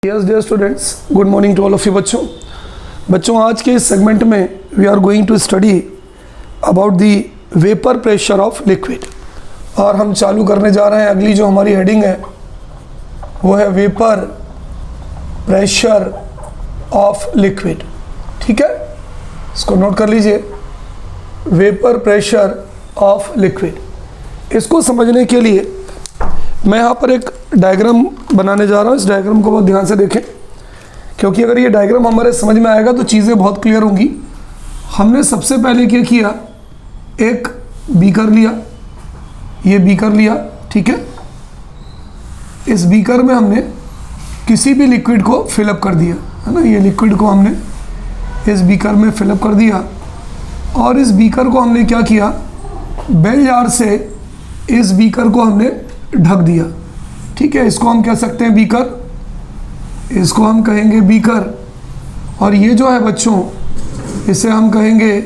Yes dear students, good morning to all of you बच्चों आज के इस सेगमेंट में we are going to study about the vapour pressure of liquid. और हम चालू करने जा रहे हैं, अगली जो हमारी हेडिंग है वो है वेपर प्रेशर ऑफ लिक्विड। ठीक है, इसको नोट कर लीजिए, वेपर प्रेशर ऑफ लिक्विड। इसको समझने के लिए मैं यहाँ पर एक डायग्राम बनाने जा रहा हूँ। इस डायग्राम को बहुत ध्यान से देखें, क्योंकि अगर ये डायग्राम हमारे समझ में आएगा तो चीज़ें बहुत क्लियर होंगी। हमने सबसे पहले क्या किया, एक बीकर लिया, ये बीकर लिया, ठीक है। इस बीकर में हमने किसी भी लिक्विड को फिलअप कर दिया, है ना। ये लिक्विड को हमने इस बीकर में फिलअप कर दिया और इस बीकर को हमने क्या किया, बेल जार से इस बीकर को हमने ढक दिया। ठीक है, इसको हम कह सकते हैं बीकर, इसको हम कहेंगे बीकर, और ये जो है बच्चों इसे हम कहेंगे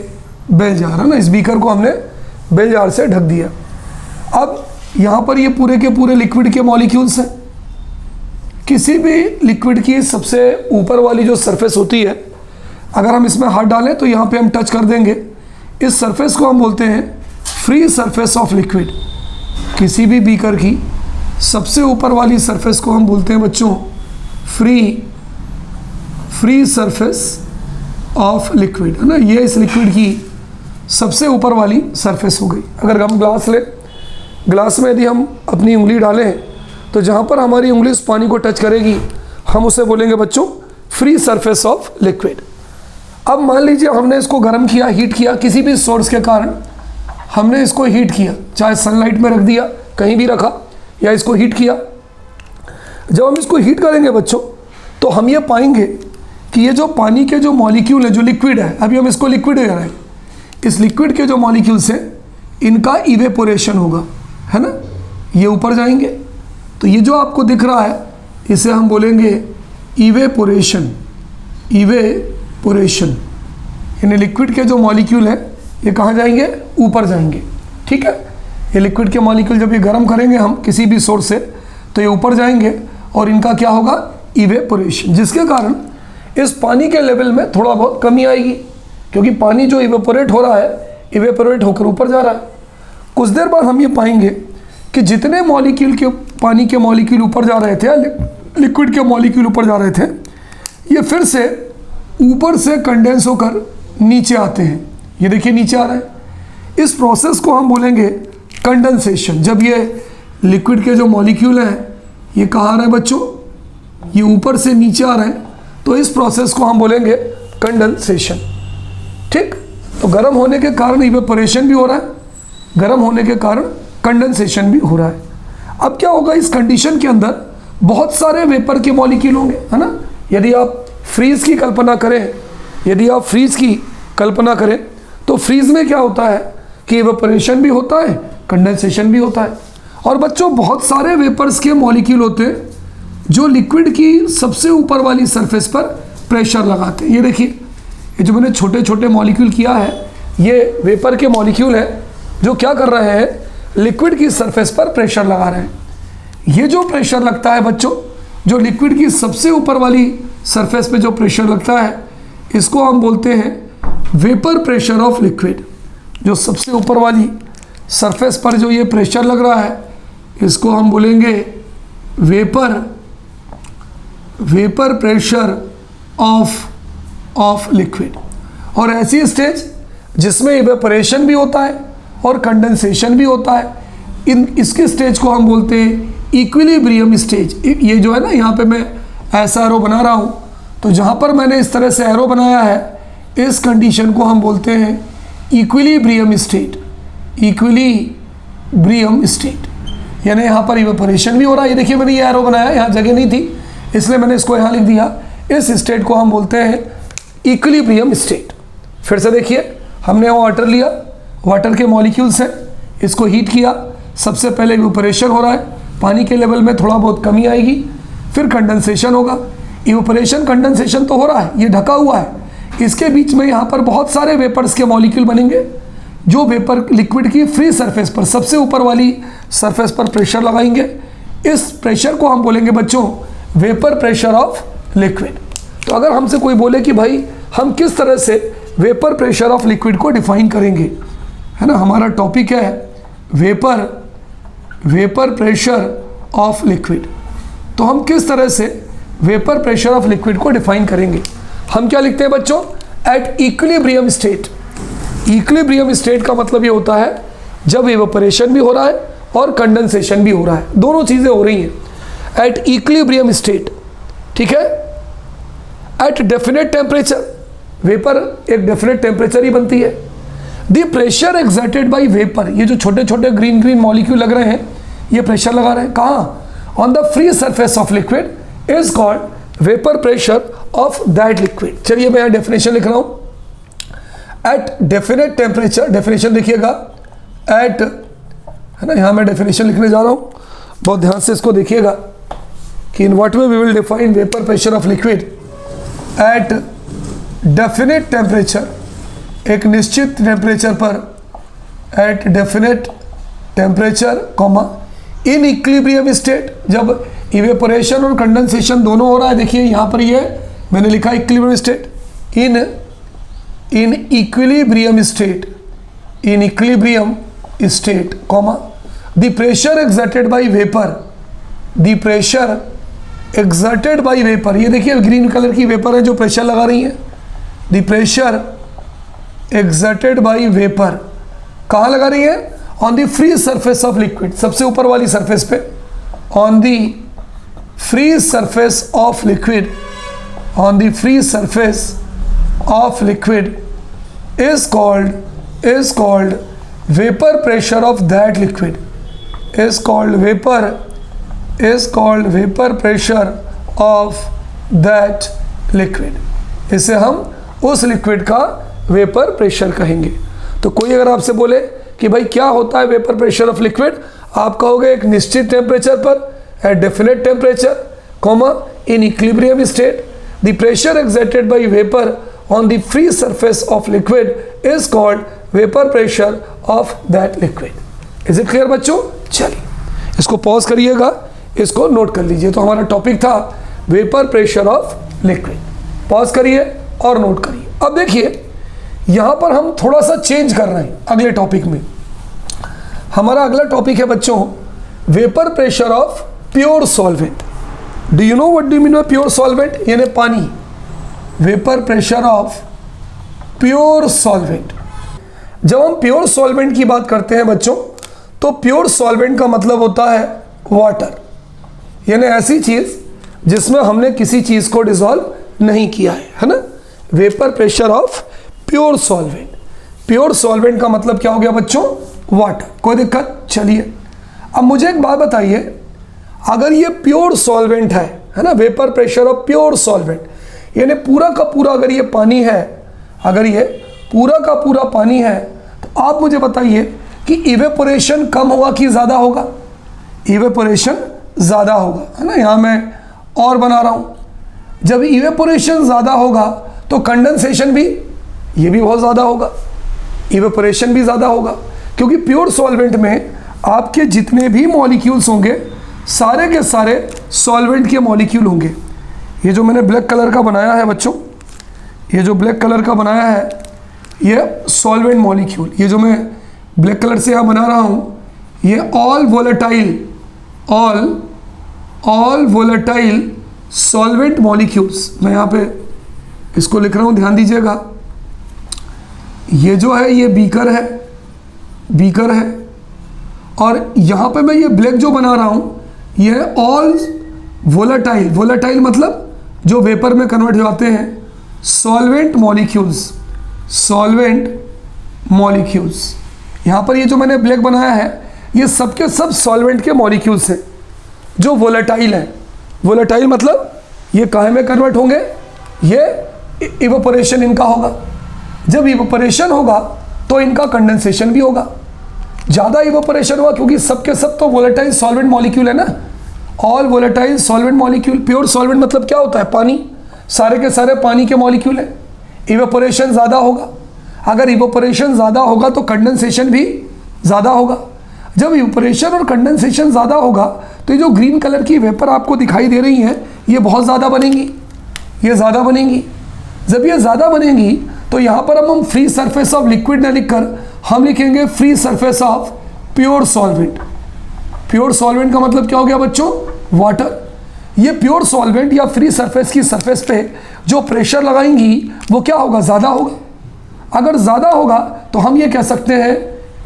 बेल जार, है ना। इस बीकर को हमने बेल जार से ढक दिया। अब यहाँ पर ये पूरे के पूरे लिक्विड के मॉलिक्यूल्स हैं। किसी भी लिक्विड की सबसे ऊपर वाली जो सरफेस होती है, अगर हम इसमें हाथ डालें तो यहाँ पे हम टच कर देंगे, इस सरफेस को हम बोलते हैं फ्री सरफेस ऑफ लिक्विड। किसी भी बीकर की सबसे ऊपर वाली सरफेस को हम बोलते हैं बच्चों फ्री सरफेस ऑफ लिक्विड, है ना। ये इस लिक्विड की सबसे ऊपर वाली सरफेस हो गई। अगर हम ग्लास लें, ग्लास में यदि हम अपनी उंगली डालें तो जहाँ पर हमारी उंगली उस पानी को टच करेगी हम उसे बोलेंगे बच्चों फ्री सरफेस ऑफ लिक्विड। अब मान लीजिए हमने इसको गर्म किया, हीट किया, किसी भी सोर्स के कारण हमने इसको हीट किया, चाहे सनलाइट में रख दिया, कहीं भी रखा, या इसको हीट किया। जब हम इसको हीट करेंगे बच्चों तो हम ये पाएंगे कि ये जो पानी के जो मॉलिक्यूल है, जो लिक्विड है, अभी हम इसको लिक्विड कह रहे हैं, इस लिक्विड के जो मॉलिक्यूल्स हैं इनका इवेपोरेशन होगा, है ना। ये ऊपर जाएंगे तो ये जो आपको दिख रहा है इसे हम बोलेंगे इवेपोरेशन। यानी लिक्विड के जो मॉलिक्यूल है ये कहाँ जाएंगे, ऊपर जाएंगे। ठीक है, ये लिक्विड के मॉलिक्यूल जब ये गर्म करेंगे हम किसी भी सोर्स से तो ये ऊपर जाएंगे और इनका क्या होगा, इवेपोरेशन, जिसके कारण इस पानी के लेवल में थोड़ा बहुत कमी आएगी, क्योंकि पानी जो इवेपोरेट हो रहा है, इवेपोरेट होकर ऊपर जा रहा है। कुछ देर बाद हम ये पाएंगे कि जितने मॉलिक्यूल के पानी के मॉलिक्यूल ऊपर जा रहे थे, लिक्विड के मॉलिक्यूल ऊपर जा रहे थे, ये फिर से ऊपर से कंडेंस होकर नीचे आते हैं। ये देखिए नीचे आ रहा है। इस प्रोसेस को हम बोलेंगे कंडेंसेशन। जब ये लिक्विड के जो मॉलिक्यूल हैं ये कहाँ आ रहे हैं बच्चों, ये ऊपर से नीचे आ रहे हैं, तो इस प्रोसेस को हम बोलेंगे कंडेंसेशन। ठीक, तो गर्म होने के कारण इवेपोरेशन भी हो रहा है, गर्म होने के कारण कंडेंसेशन भी हो रहा है। अब क्या होगा, इस कंडीशन के अंदर बहुत सारे वेपर के मॉलिक्यूल होंगे, है ना। यदि आप फ्रीज की कल्पना करें, तो फ्रीज में क्या होता है कि इवेपोरेशन भी होता है, कंडेंसेशन भी होता है। और बच्चों बहुत सारे वेपर्स के मॉलिक्यूल होते हैं जो लिक्विड की सबसे ऊपर वाली सरफेस पर प्रेशर लगाते हैं। ये देखिए, ये जो मैंने छोटे छोटे मॉलिक्यूल किया है ये वेपर के मॉलिक्यूल है जो क्या कर रहे हैं, लिक्विड की सरफेस पर प्रेशर लगा रहे हैं। ये जो प्रेशर लगता है बच्चों, जो लिक्विड की सबसे ऊपर वाली सरफेस पे जो प्रेशर लगता है, इसको हम बोलते हैं वेपर प्रेशर ऑफ लिक्विड। जो सबसे ऊपर वाली सरफेस पर जो ये प्रेशर लग रहा है इसको हम बोलेंगे वेपर प्रेशर ऑफ लिक्विड। और ऐसी स्टेज जिसमें इवेपोरेशन भी होता है और कंडेंसेशन भी होता है, इसके स्टेज को हम बोलते हैं इक्विलिब्रियम स्टेज। ये जो है ना, यहाँ पे मैं ऐसा एरो बना रहा हूँ, तो जहाँ पर मैंने इस तरह से एरो बनाया है इस कंडीशन को हम बोलते हैं इक्विलिब्रियम स्टेट। यानी यहाँ पर इवेपोरेशन भी हो रहा है। ये देखिए मैंने ये एरो बनाया, यहाँ जगह नहीं थी इसलिए मैंने इसको यहाँ लिख दिया। इस स्टेट को हम बोलते हैं इक्विलिब्रियम स्टेट। फिर से देखिए, हमने वाटर लिया, वाटर के मॉलिक्यूल्स हैं, इसको हीट किया, सबसे पहले इवेपोरेशन हो रहा है, पानी के लेवल में थोड़ा बहुत कमी आएगी, फिर कंडेंसेशन होगा। इवेपोरेशन कंडेंसेशन तो हो रहा है, ये ढका हुआ है, इसके बीच में यहाँ पर बहुत सारे वेपर्स के मॉलिक्यूल बनेंगे जो वेपर लिक्विड की फ्री सरफेस पर सबसे ऊपर वाली सरफेस पर प्रेशर लगाएंगे। इस प्रेशर को हम बोलेंगे बच्चों वेपर प्रेशर ऑफ लिक्विड। तो अगर हमसे कोई बोले कि भाई हम किस तरह से वेपर प्रेशर ऑफ लिक्विड को डिफाइन करेंगे, है ना, हमारा टॉपिक है वेपर प्रेशर ऑफ लिक्विड। तो हम किस तरह से वेपर प्रेशर ऑफ लिक्विड को डिफाइन करेंगे? हम क्या लिखते हैं बच्चों? At equilibrium state. Equilibrium state का मतलब ये होता है जब इवेपोरेशन भी हो रहा है और कंडेंसेशन भी हो रहा है, दोनों चीज़ें हो रही हैं एट इक्विलिब्रियम स्टेट, ठीक है। एट डेफिनेट टेम्परेचर, वेपर एक डेफिनेट टेम्परेचर ही बनती है। The pressure exerted by vapour, ये जो छोटे छोटे ग्रीन ग्रीन मॉलिक्यूल लग रहे हैं, ये प्रेशर लगा रहे हैं कहाँ? On the free surface of liquid is called vapour pressure of that liquid. चलिए मैं यहाँ डेफिनेशन लिख रहा हूँ। एट डेफिनेट टेम्परेचर, डेफिनेशन देखिएगा, एट, है ना, यहाँ मैं डेफिनेशन लिखने जा रहा हूँ, बहुत ध्यान से इसको देखिएगा कि in what way we will define vapour pressure of liquid. At definite temperature, एक निश्चित टेम्परेचर पर, at definite temperature comma in equilibrium state, जब इवेपोरेशन और कंडेंसेशन दोनों हो रहा है। देखिए यहाँ पर ये मैंने लिखा equilibrium state, in equilibrium state, in equilibrium state comma the pressure exerted by vapour, the pressure exerted by vapour, ये देखिए ग्रीन कलर की वेपर है जो प्रेशर लगा रही है। The pressure exerted by vapour कहाँ लगा रही है? On the free surface of liquid, सबसे ऊपर वाली सरफेस पे, on the free surface of liquid, on the free surface of liquid is called vapor pressure of that liquid, is called vapor pressure of that liquid। इसे हम उस liquid का vapour pressure कहेंगे। तो कोई अगर आपसे बोले कि भाई क्या होता है वेपर प्रेशर ऑफ लिक्विड, आप कहोगे एक निश्चित टेम्परेचर पर, at definite temperature comma in equilibrium state, the pressure exerted by vapour on the free surface of liquid is called vapor pressure of that liquid। is it clear बच्चों? चलिए इसको pause करिएगा, इसको नोट कर लीजिए। तो हमारा टॉपिक था vapour pressure of liquid. Pause करिए और नोट करिए। अब देखिए यहाँ पर हम थोड़ा सा चेंज कर रहे हैं अगले टॉपिक में। हमारा अगला टॉपिक है बच्चों vapour pressure of pure solvent. Do you know what do mean by pure solvent? यानी पानी। Vapour pressure of pure solvent. जब हम प्योर सॉल्वेंट की बात करते हैं बच्चों, तो प्योर सॉल्वेंट का मतलब होता है वाटर, यानी ऐसी चीज जिसमें हमने किसी चीज को डिसॉल्व नहीं किया है ना। Vapour pressure of pure solvent. Pure solvent का मतलब क्या हो गया बच्चों? वाटर। कोई दिक्कत? चलिए अब मुझे एक बात बताइए, अगर ये प्योर सॉल्वेंट है ना, vapour pressure of pure solvent, यानी पूरा का पूरा अगर ये पानी है, अगर ये पूरा का पूरा पानी है, तो आप मुझे बताइए कि इवेपोरेशन कम होगा कि ज़्यादा होगा? इवेपोरेशन ज़्यादा होगा, है ना। यहाँ मैं और बना रहा हूँ, जब इवेपोरेशन ज़्यादा होगा तो कंडेंसेशन भी, ये भी बहुत ज़्यादा होगा, इवेपोरेशन भी ज़्यादा होगा, क्योंकि प्योर सॉल्वेंट में आपके जितने भी मॉलिक्यूल्स होंगे सारे के सारे सॉल्वेंट के मॉलिक्यूल होंगे। ये जो मैंने ब्लैक कलर का बनाया है बच्चों, ये जो ब्लैक कलर का बनाया है ये सॉल्वेंट मॉलिक्यूल, ये जो मैं ब्लैक कलर से यहाँ बना रहा हूँ ये ऑल वोलेटाइल सॉल्वेंट मॉलिक्यूल्स। मैं यहाँ पे इसको लिख रहा हूँ, ध्यान दीजिएगा। ये जो है ये बीकर है, और यहाँ पे मैं ये ब्लैक जो बना रहा हूँ ये ऑल वोलेटाइल मतलब जो वेपर में कन्वर्ट हो जाते हैं, सॉल्वेंट मॉलिक्यूल्स। यहाँ पर ये जो मैंने ब्लैक बनाया है ये सब के सब सॉल्वेंट के मॉलिक्यूल्स हैं जो वोलेटाइल हैं। वोलेटाइल मतलब ये काहे में कन्वर्ट होंगे? ये इवेपोरेशन इनका होगा। जब इवेपोरेशन होगा तो इनका कंडेंसेशन भी होगा। ज़्यादा इवेपोरेशन हुआ क्योंकि सब के सब तो वोलेटाइल सॉल्वेंट मॉलिक्यूल है ना, all volatile solvent molecule. Pure solvent मतलब क्या होता है? पानी, सारे के सारे पानी के मॉलिक्यूल हैं। इवेपोरेशन ज़्यादा होगा, अगर इवेपोरेशन ज़्यादा होगा तो कंडेंसेशन भी ज़्यादा होगा। जब इवेपोरेशन और कंडेंसेशन ज़्यादा होगा तो ये जो ग्रीन कलर की वेपर आपको दिखाई दे रही हैं ये बहुत ज़्यादा बनेंगी, ये ज़्यादा बनेंगी। जब ये ज़्यादा बनेंगी तो यहाँ पर अब हम फ्री सरफेस ऑफ लिक्विड न लिखकर हम लिखेंगे free surface of pure solvent. Pure solvent का मतलब क्या हो गया बच्चों? वाटर। ये प्योर सॉल्वेंट या फ्री सरफेस की सरफेस पे जो प्रेशर लगाएंगी वो क्या होगा? ज़्यादा होगा। अगर ज़्यादा होगा तो हम ये कह सकते हैं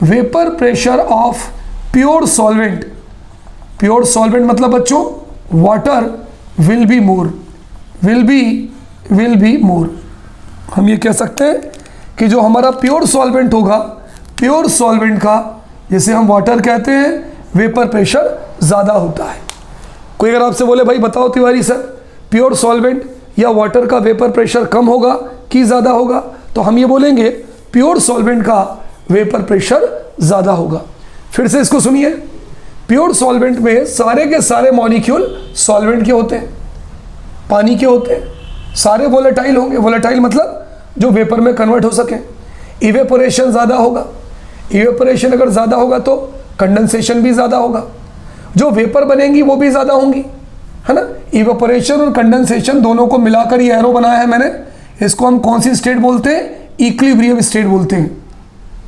vapour pressure of pure solvent. Pure solvent मतलब बच्चों water will be more, will be मोर। हम ये कह सकते हैं कि जो हमारा प्योर सॉल्वेंट होगा, प्योर सॉल्वेंट का जिसे हम वाटर कहते हैं, वेपर प्रेशर ज़्यादा होता है। कोई अगर आपसे बोले भाई बताओ तिवारी सर प्योर सॉल्वेंट या वाटर का वेपर प्रेशर कम होगा कि ज़्यादा होगा, तो हम ये बोलेंगे प्योर सॉल्वेंट का वेपर प्रेशर ज़्यादा होगा। फिर से इसको सुनिए, प्योर सॉल्वेंट में सारे के सारे मॉलिक्यूल सॉल्वेंट के होते हैं, पानी के होते हैं, सारे वोलेटाइल होंगे। वोलेटाइल मतलब जो वेपर में कन्वर्ट हो सके। इवेपोरेशन ज़्यादा होगा, इवेपोरेशन अगर ज़्यादा होगा तो कंडेंसेशन भी ज़्यादा होगा, जो वेपर बनेंगी वो भी ज़्यादा होंगी, है ना। इवेपोरेशन और कंडेंसेशन दोनों को मिलाकर ये एरो बनाया है मैंने। इसको हम कौन सी स्टेट बोलते हैं? इक्विलिब्रियम स्टेट बोलते हैं।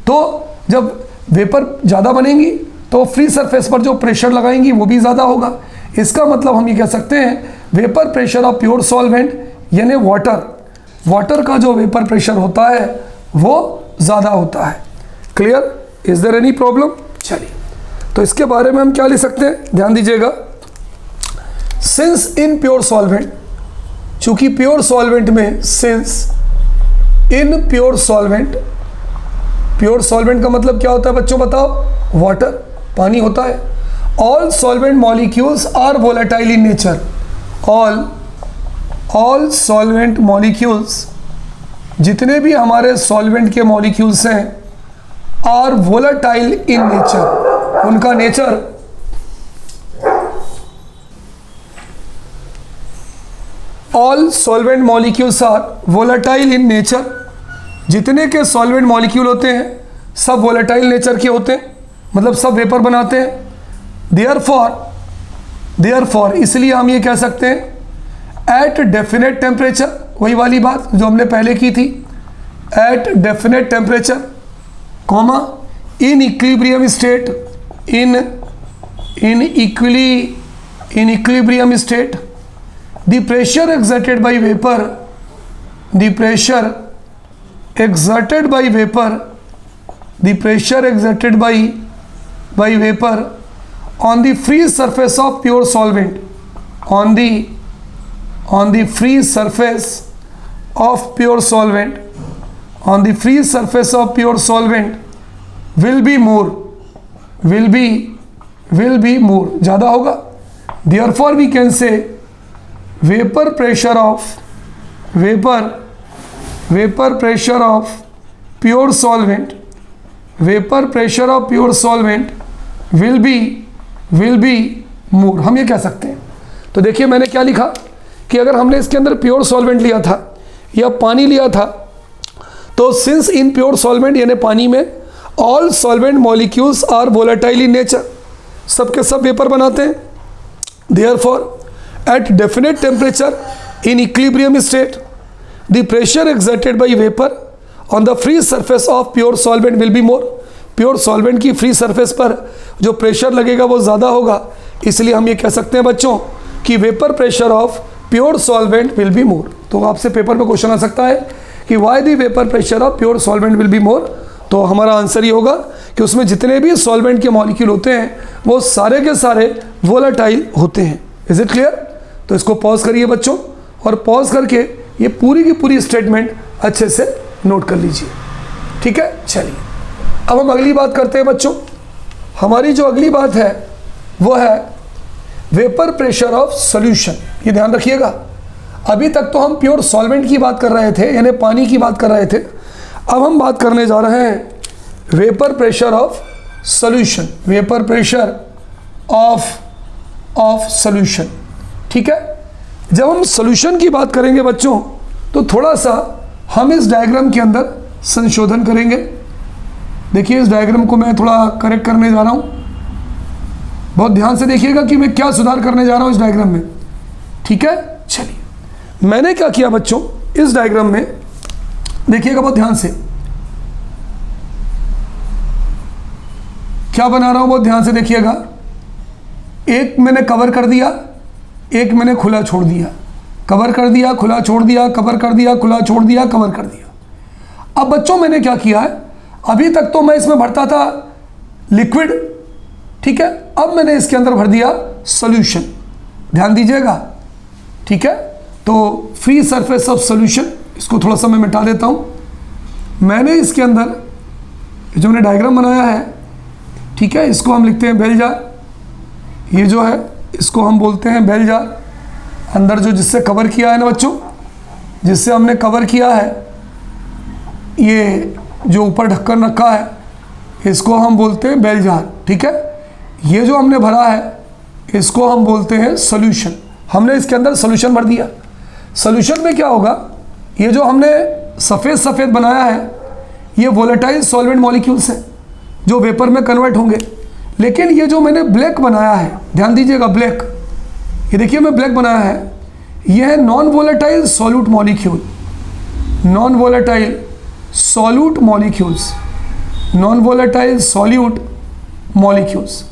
तो जब वेपर ज़्यादा बनेंगी तो फ्री सरफेस पर जो प्रेशर लगाएंगी वो भी ज़्यादा होगा। इसका मतलब हम ये कह सकते हैं vapour pressure of pure solvent यानी वाटर का जो वेपर प्रेशर होता है वो ज़्यादा होता है। Clear? Is there any problem? चलिए, तो इसके बारे में हम क्या लिख सकते हैं, ध्यान दीजिएगा। सिंस इन प्योर सॉल्वेंट, चूंकि प्योर सॉल्वेंट में, since in pure solvent, pure solvent का मतलब क्या होता है बच्चों बताओ? वाटर, पानी होता है। All solvent molecules are volatile in nature. All solvent molecules, जितने भी हमारे सॉल्वेंट के मॉलिक्यूल्स हैं, आर वोलेटाइल इन नेचर, उनका nature all solvent molecules are volatile in nature. जितने के सॉल्वेंट मॉलिक्यूल होते हैं सब वोलेटाइल नेचर के होते हैं, मतलब सब वेपर बनाते हैं। देयरफॉर इसलिए हम ये कह सकते हैं एट डेफिनेट टेम्परेचर, वही वाली बात जो हमने पहले की थी, at definite temperature comma in equilibrium state, in equilibrium state, the pressure exerted by vapor, the pressure exerted by vapor, the pressure exerted by vapor on the free surface of pure solvent, on the free surface of pure solvent, on the free surface of pure solvent will be more, will be more, ज़्यादा होगा। Therefore we can say vapor pressure of pure solvent, vapor pressure of pure solvent will be more, हम ये कह सकते हैं। तो देखिए मैंने क्या लिखा कि अगर हमने इसके अंदर प्योर सॉल्वेंट लिया था या पानी लिया था, तो सिंस इन प्योर सॉल्वेंट यानी पानी में all solvent molecules are volatile in nature, सब के सब वेपर बनाते हैं। Therefore at definite temperature in equilibrium state, the pressure exerted by vapor on the free surface of pure solvent will be more. Pure solvent की free surface पर जो pressure लगेगा वो ज़्यादा होगा, इसलिए हम ये कह सकते हैं बच्चों कि vapour pressure of pure solvent will be more. तो आपसे पेपर में क्वेश्चन आ सकता है कि why the vapour pressure of pure solvent will be more, तो हमारा आंसर ये होगा कि उसमें जितने भी सॉल्वेंट के मॉलिक्यूल होते हैं वो सारे के सारे वोलेटाइल होते हैं। Is it clear? तो इसको पॉज करिए बच्चों, और पॉज करके ये पूरी की पूरी स्टेटमेंट अच्छे से नोट कर लीजिए। ठीक है, चलिए अब हम अगली बात करते हैं बच्चों। हमारी जो अगली बात है वो है वेपर प्रेशर ऑफ सॉल्यूशन। ये ध्यान रखिएगा, अभी तक तो हम प्योर सॉल्वेंट की बात कर रहे थे यानी पानी की बात कर रहे थे, अब हम बात करने जा रहे हैं vapour pressure of solution, vapour pressure of solution. ठीक है, जब हम सॉल्यूशन की बात करेंगे बच्चों तो थोड़ा सा हम इस डायग्राम के अंदर संशोधन करेंगे। देखिए इस डायग्राम को मैं थोड़ा करेक्ट करने जा रहा हूँ। बहुत ध्यान से देखिएगा कि मैं क्या सुधार करने जा रहा हूं इस डायग्राम में, ठीक है। चलिए, मैंने क्या किया बच्चों, इस डायग्राम में देखिएगा बहुत ध्यान से, क्या बना रहा हूं बहुत ध्यान से देखिएगा। एक मैंने कवर कर दिया, एक मैंने खुला छोड़ दिया, कवर कर दिया, खुला छोड़ दिया, कवर कर दिया, खुला छोड़ दिया, कवर कर दिया। अब बच्चों मैंने क्या किया है, अभी तक तो मैं इसमें भरता था लिक्विड, ठीक है। अब मैंने इसके अंदर भर दिया सॉल्यूशन, ध्यान दीजिएगा, ठीक है। तो फ्री सरफेस ऑफ सॉल्यूशन, इसको थोड़ा सा मैं मिटा देता हूं। मैंने इसके अंदर जो मैंने डायग्राम बनाया है, ठीक है, इसको हम लिखते हैं बेल जार। ये जो है इसको हम बोलते हैं बेल जार। अंदर जो जिससे कवर किया है ना बच्चों, जिससे हमने कवर किया है, ये जो ऊपर ढक्कन रखा है, इसको हम बोलते हैं बेल जार, ठीक है। ये जो हमने भरा है, इसको हम बोलते हैं सॉल्यूशन। हमने इसके अंदर सॉल्यूशन भर दिया। सॉल्यूशन में क्या होगा, ये जो हमने सफ़ेद सफ़ेद बनाया है, ये वोलेटाइल सॉल्वेंट मॉलिक्यूल्स हैं जो वेपर में कन्वर्ट होंगे। लेकिन ये जो मैंने ब्लैक बनाया है, ध्यान दीजिएगा, ब्लैक, ये देखिए मैं ब्लैक बनाया है, ये है non volatile solute molecule, non volatile solute molecules, non volatile solute molecules.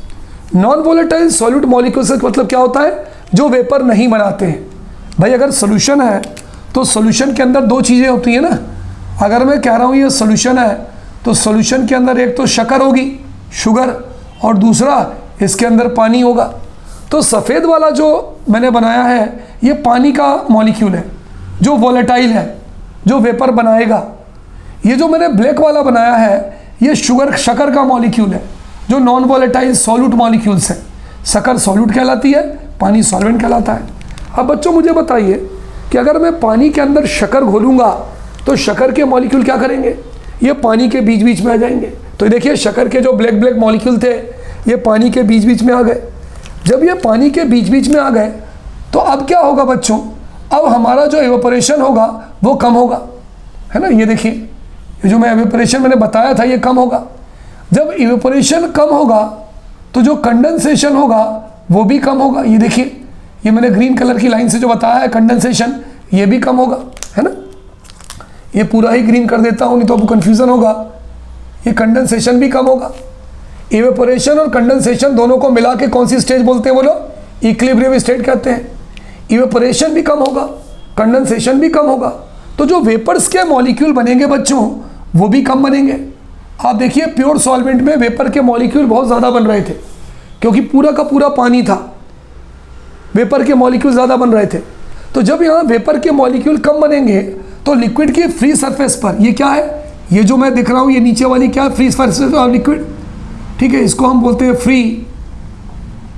Non volatile solute molecules का मतलब क्या होता है, जो वेपर नहीं बनाते हैं। भाई अगर सोल्यूशन है तो सोल्यूशन के अंदर दो चीज़ें होती हैं ना। अगर मैं कह रहा हूँ ये सोल्यूशन है, तो सोल्यूशन के अंदर एक तो शक्कर होगी, शुगर, और दूसरा इसके अंदर पानी होगा। तो सफ़ेद वाला जो मैंने बनाया है, ये पानी का मॉलिक्यूल है जो वोलेटाइल है, जो वेपर बनाएगा। ये जो मैंने ब्लैक वाला बनाया है, ये शक्कर का मॉलिक्यूल है जो नॉन वोलेटाइल सॉल्यूट मॉलिक्यूल्स है। शक्कर सॉल्यूट कहलाती है, पानी सॉल्वेंट कहलाता है। अब बच्चों मुझे बताइए कि अगर मैं पानी के अंदर शक्कर घोलूंगा तो शक्कर के मॉलिक्यूल क्या करेंगे, ये पानी के बीच बीच में आ जाएंगे। तो देखिए शक्कर के जो ब्लैक ब्लैक मॉलिक्यूल थे, ये पानी के बीच बीच में आ गए। जब ये पानी के बीच बीच में आ गए तो अब क्या होगा बच्चों, अब हमारा जो इवेपोरेशन होगा वो कम होगा, है ना। ये देखिए, ये जो मैं इवेपोरेशन मैंने बताया था, ये कम होगा। जब इवेपोरेशन कम होगा तो जो कंडेंसेशन होगा वो भी कम होगा। ये देखिए, ये मैंने ग्रीन कलर की लाइन से जो बताया है कंडेंसेशन, ये भी कम होगा, है ना। ये पूरा ही ग्रीन कर देता हूँ, नहीं तो आपको कन्फ्यूज़न होगा। ये कंडेंसेशन भी कम होगा। इवेपोरेशन और कंडेंसेशन दोनों को मिला के कौन सी स्टेज बोलते हैं बोलो, इक्विलिब्रियम स्टेट कहते हैं। इवेपोरेशन भी कम होगा, कंडेंसेशन भी कम होगा, तो जो वेपर्स के मॉलिक्यूल बनेंगे बच्चों वो भी कम बनेंगे। आप देखिए प्योर सॉल्वेंट में वेपर के मॉलिक्यूल बहुत ज़्यादा बन रहे थे, क्योंकि पूरा का पूरा पानी था, वेपर के मॉलिक्यूल ज़्यादा बन रहे थे। तो जब यहाँ वेपर के मॉलिक्यूल कम बनेंगे तो लिक्विड की फ्री सरफेस पर, ये क्या है, ये जो मैं दिख रहा हूँ, ये नीचे वाली क्या है, फ्री सरफेस ऑफ लिक्विड, ठीक है। इसको हम बोलते हैं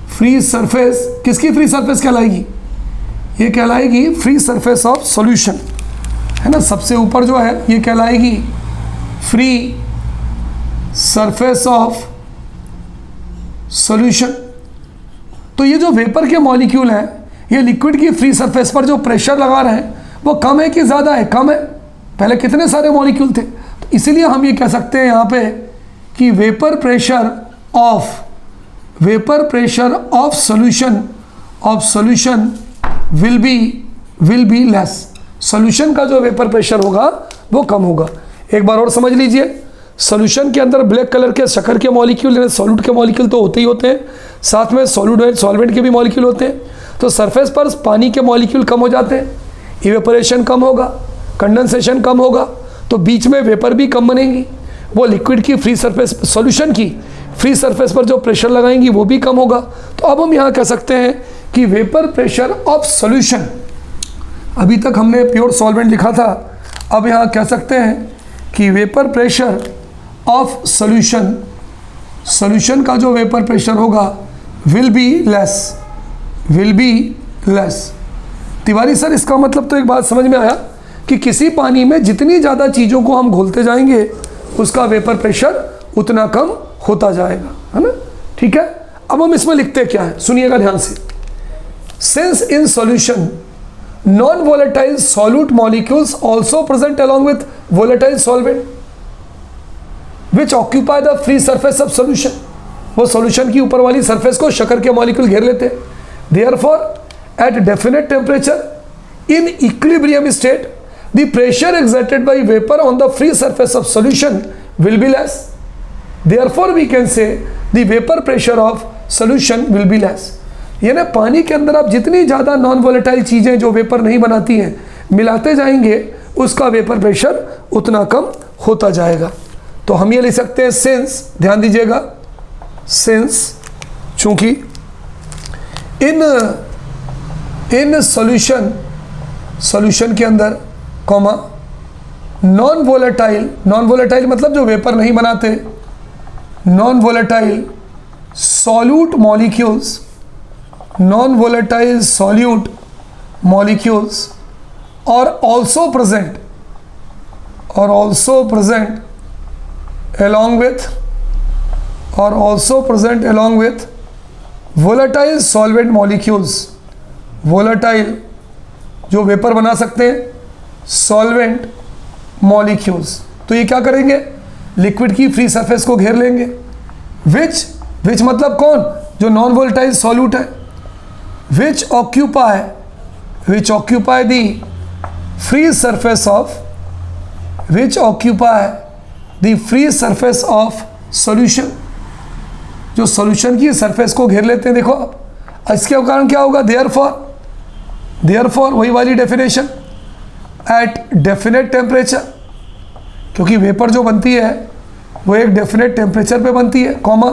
फ्री सरफेस। किसकी फ्री सरफेस कहलाएगी, ये कहलाएगी फ्री सरफेस ऑफ सॉल्यूशन, है ना। सबसे ऊपर जो है ये कहलाएगी फ्री सरफेस ऑफ सॉल्यूशन। तो ये जो वेपर के मॉलिक्यूल हैं, ये लिक्विड की फ्री सरफेस पर जो प्रेशर लगा रहे हैं वो कम है कि ज़्यादा है, कम है। पहले कितने सारे मॉलिक्यूल थे, तो इसीलिए हम ये कह सकते हैं यहाँ पे कि vapour pressure of solution will be less. Solution का जो वेपर प्रेशर होगा वो कम होगा। एक बार और समझ लीजिए, सॉल्यूशन के अंदर ब्लैक कलर के शक्कर के मॉलिक्यूल यानी सॉल्यूट के मॉलिक्यूल तो होते ही होते हैं, साथ में सॉल्वेंट के भी मॉलिक्यूल होते हैं। तो सरफेस पर पानी के मॉलिक्यूल कम हो जाते हैं, इवेपोरेशन कम होगा, कंडेंसेशन कम होगा, तो बीच में वेपर भी कम बनेंगी। वो लिक्विड की फ्री सरफेस, सॉल्यूशन की फ्री सरफेस पर जो प्रेशर लगाएंगी वो भी कम होगा। तो अब हम यहाँ कह सकते हैं कि वेपर प्रेशर ऑफ सॉल्यूशन, अभी तक हमने प्योर सॉल्वेंट लिखा था, अब यहाँ कह सकते हैं कि वेपर प्रेशर ऑफ सॉल्यूशन का जो वेपर प्रेशर होगा will be less. Tiwari sir इसका मतलब तो एक बात समझ में आया कि किसी पानी में जितनी ज़्यादा चीज़ों को हम घोलते जाएंगे उसका वेपर प्रेशर उतना कम होता जाएगा, है ना। ठीक है, अब हम इसमें लिखते क्या है, सुनिएगा ध्यान से। Since in solution non volatile solute molecules also present along with volatile solvent which occupy the free surface of solution। वो सॉल्यूशन की ऊपर वाली सरफेस को शक्कर के मॉलिक्यूल घेर लेते हैं। Therefore at definite temperature in equilibrium state the pressure exerted by vapour on the free surface of solution will be less. Therefore we can say the vapour pressure of solution will be less. यानी पानी के अंदर आप जितनी ज़्यादा non volatile चीज़ें जो vapour नहीं बनाती हैं मिलाते जाएंगे, उसका वेपर प्रेशर उतना कम होता जाएगा। तो हम ये लिख सकते हैं सिंस, ध्यान दीजिएगा, सिंस चूंकि इन सॉल्यूशन के अंदर कॉमा नॉन वोलेटाइल मतलब जो वेपर नहीं बनाते, नॉन वोलेटाइल सॉल्यूट मॉलिक्यूल्स और also present along with volatile solvent molecules, volatile जो वेपर बना सकते हैं सॉल्वेंट मॉलिक्यूल्स। तो ये क्या करेंगे, लिक्विड की फ्री सरफेस को घेर लेंगे। विच मतलब कौन, जो नॉन वोलेटाइल सॉल्यूट है। विच occupy the free surface of solution, जो सॉल्यूशन की सरफेस को घेर लेते हैं। देखो अब इसके कारण क्या होगा, देयरफॉर वही वाली डेफिनेशन, एट डेफिनेट टेम्परेचर, क्योंकि वेपर जो बनती है वो एक डेफिनेट टेम्परेचर पे बनती है, कॉमा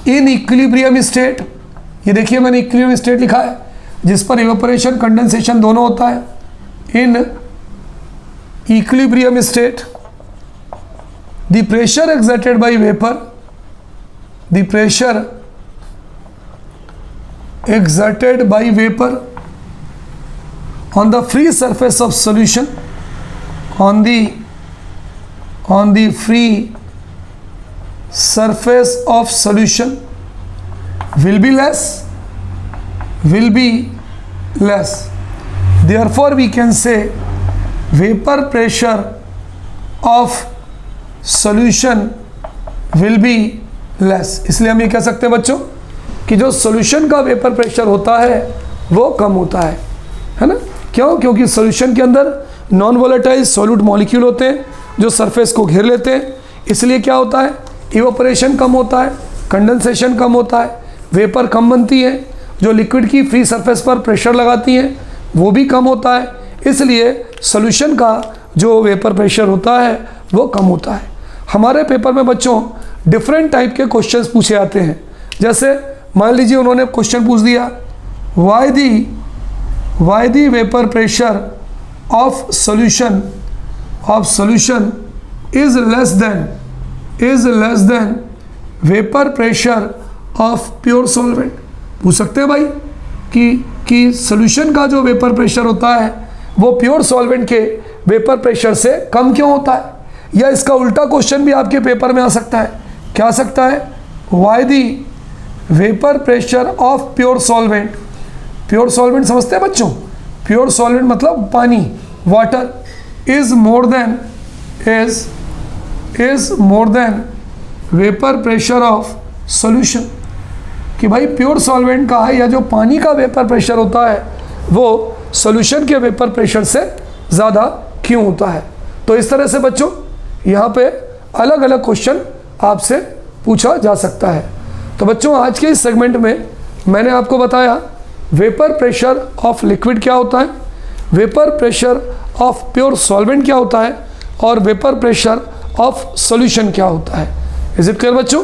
इन इक्विलिब्रियम स्टेट। ये देखिए मैंने इक्विलिब्रियम स्टेट लिखा है जिस पर इवेपोरेशन कंडेंसेशन दोनों होता है। इन equilibrium state the pressure exerted by vapour on the free surface of solution, on the free surface of solution will be less. Therefore we can say vapor pressure of solution will be less। इसलिए हम ये कह सकते हैं बच्चों कि जो solution का वेपर प्रेशर होता है वो कम होता है ना। क्यों, क्योंकि सॉल्यूशन के अंदर नॉन वोलेटाइल सॉल्यूट मॉलिक्यूल होते हैं जो सरफेस को घेर लेते हैं। इसलिए क्या होता है, इवेपोरेशन कम होता है, कंडेंसेशन कम होता है, वेपर कम बनती है, जो लिक्विड की फ्री सरफेस पर प्रेशर लगाती हैं वो भी कम होता है। इसलिए सॉल्यूशन का जो वेपर प्रेशर होता है वो कम होता है। हमारे पेपर में बच्चों डिफरेंट टाइप के क्वेश्चंस पूछे आते हैं। जैसे मान लीजिए उन्होंने क्वेश्चन पूछ दिया, why the vapor pressure of solution is less than vapor pressure of pure solvent। पूछ सकते हैं भाई कि सॉल्यूशन का जो वेपर प्रेशर होता है वो प्योर सॉल्वेंट के वेपर प्रेशर से कम क्यों होता है। या इसका उल्टा क्वेश्चन भी आपके पेपर में आ सकता है। क्या आ सकता है, why the vapor pressure of pure solvent, pure solvent समझते हैं बच्चों, प्योर सॉल्वेंट मतलब पानी, water, is more than vapour pressure of solution. कि भाई प्योर सॉल्वेंट का है या जो पानी का वेपर प्रेशर होता है वो सॉल्यूशन के वेपर प्रेशर से ज़्यादा क्यों होता है। तो इस तरह से बच्चों यहाँ पे अलग अलग क्वेश्चन आपसे पूछा जा सकता है। तो बच्चों आज के इस सेगमेंट में मैंने आपको बताया वेपर प्रेशर ऑफ लिक्विड क्या होता है, vapour pressure of pure solvent क्या होता है और वेपर प्रेशर ऑफ सॉल्यूशन क्या होता है। इज इट क्लियर बच्चों।